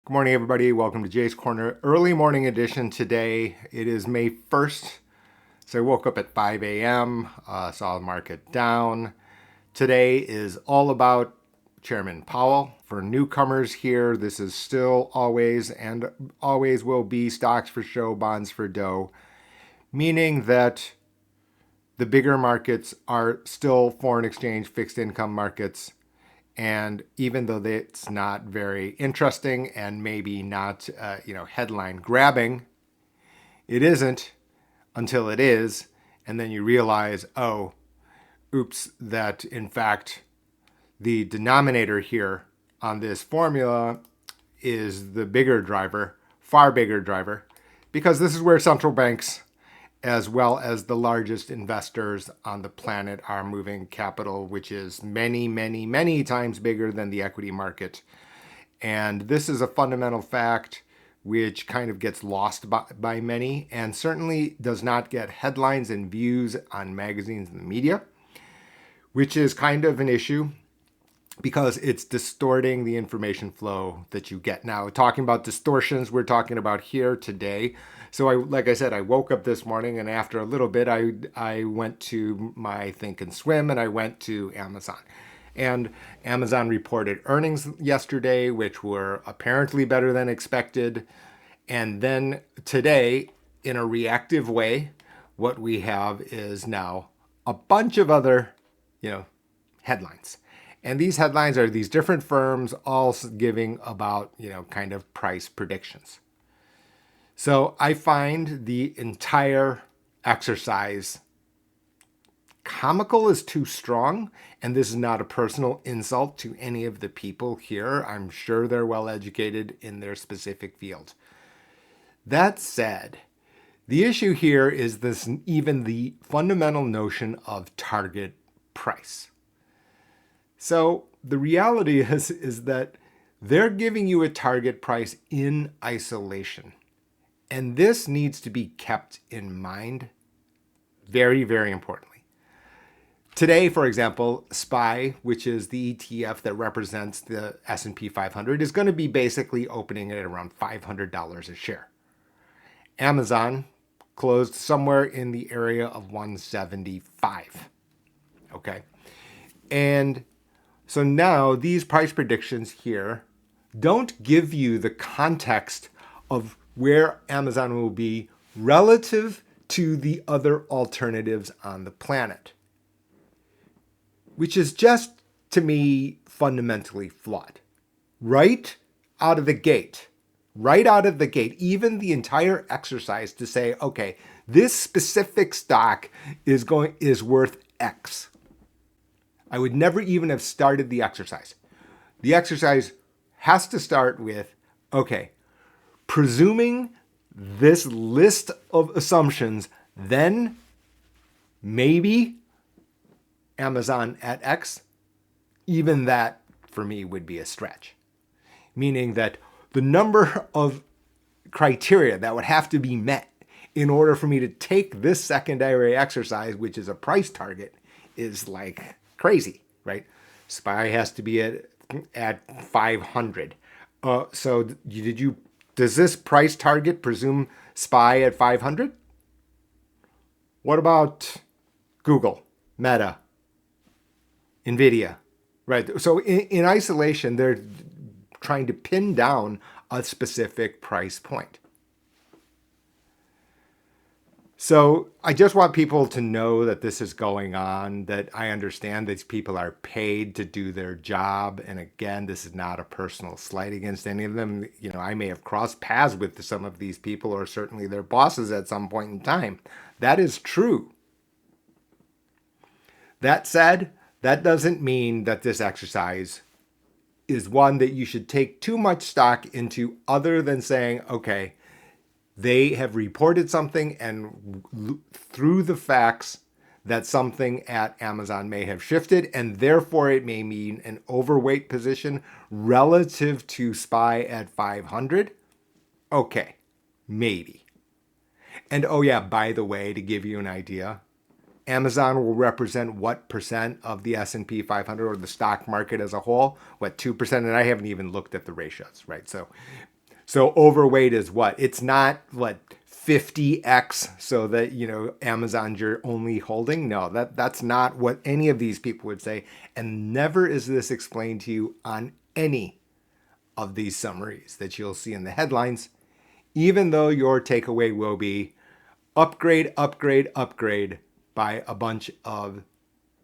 Good morning, everybody. Welcome to Jay's Corner early morning edition today. It is May 1st. So I woke up at 5 a.m., saw the market down. Today is all about Chairman Powell. For newcomers here, this is still always and always will be stocks for show, bonds for dough, meaning that the bigger markets are still foreign exchange fixed income markets. And even though it's not very interesting and maybe not, headline grabbing, it isn't until it is. And then you realize, oh, oops, that in fact, the denominator here on this formula is the bigger driver, far bigger driver, because this is where central banks as well as the largest investors on the planet are moving capital, which is many, many, many times bigger than the equity market. And this is a fundamental fact which kind of gets lost by many and certainly does not get headlines and views on magazines and the media, which is kind of an issue because it's distorting the information flow that you get. Now, talking about distortions, we're talking about here today. So like I said, I woke up this morning and after a little bit, I went to my Think and Swim and I went to Amazon. And Amazon reported earnings yesterday, which were apparently better than expected. And then today, in a reactive way, what we have is now a bunch of other, headlines. And these headlines are these different firms all giving about, kind of price predictions. So I find the entire exercise comical is too strong, and this is not a personal insult to any of the people here. I'm sure they're well educated in their specific field. That said, the issue here is this even the fundamental notion of target price. So the reality is that they're giving you a target price in isolation. And this needs to be kept in mind very, very importantly. Today, for example, SPY, which is the ETF that represents the S&P 500, is going to be basically opening at around $500 a share. Amazon closed somewhere in the area of 175. Okay. And so now these price predictions here don't give you the context of where Amazon will be relative to the other alternatives on the planet, which is just, to me, fundamentally flawed. Right out of the gate, even the entire exercise to say, okay, this specific stock is worth X. I would never even have started the exercise. The exercise has to start with, okay, presuming this list of assumptions, then maybe Amazon at X, even that for me would be a stretch. Meaning that the number of criteria that would have to be met in order for me to take this secondary exercise, which is a price target, is like crazy, right? SPY has to be at 500. So does this price target presume SPY at 500? What about Google, Meta, Nvidia, right? So in isolation, they're trying to pin down a specific price point. So I just want people to know that this is going on, that I understand these people are paid to do their job. And again, this is not a personal slight against any of them. I may have crossed paths with some of these people or certainly their bosses at some point in time. That is true. That said, that doesn't mean that this exercise is one that you should take too much stock into other than saying, okay, they have reported something, and through the facts that something at Amazon may have shifted, and therefore it may mean an overweight position relative to SPY at 500. Okay, maybe. And oh yeah, by the way, to give you an idea, Amazon will represent what percent of the S&P 500 or the stock market as a whole? What, 2%? And I haven't even looked at the ratios, right? So So overweight is what? It's not what 50x so that, Amazon's your only holding. No, that's not what any of these people would say. And never is this explained to you on any of these summaries that you'll see in the headlines, even though your takeaway will be upgrade, upgrade, upgrade by a bunch of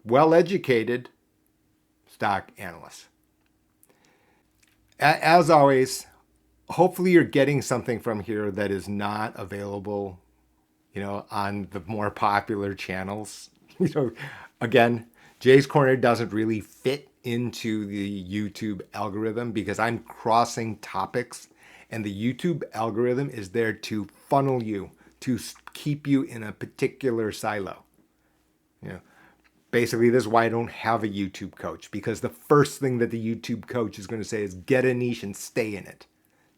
well-educated stock analysts. As always, hopefully you're getting something from here that is not available, on the more popular channels. Again, Jay's Corner doesn't really fit into the YouTube algorithm because I'm crossing topics, and the YouTube algorithm is there to funnel you, to keep you in a particular silo. You know, Basically, this is why I don't have a YouTube coach, because the first thing that the YouTube coach is going to say is get a niche and stay in it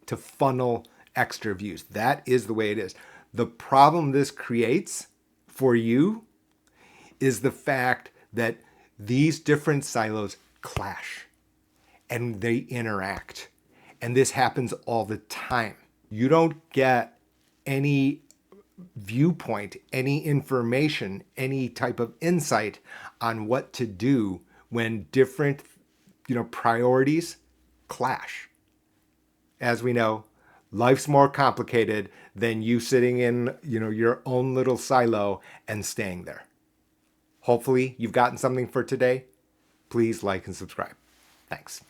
to funnel extra views. That is the way it is. The problem this creates for you is the fact that these different silos clash and they interact. And this happens all the time. You don't get any viewpoint, any information, any type of insight on what to do when different, priorities clash. As we know, life's more complicated than you sitting in, your own little silo and staying there. Hopefully, you've gotten something for today. Please like and subscribe. Thanks.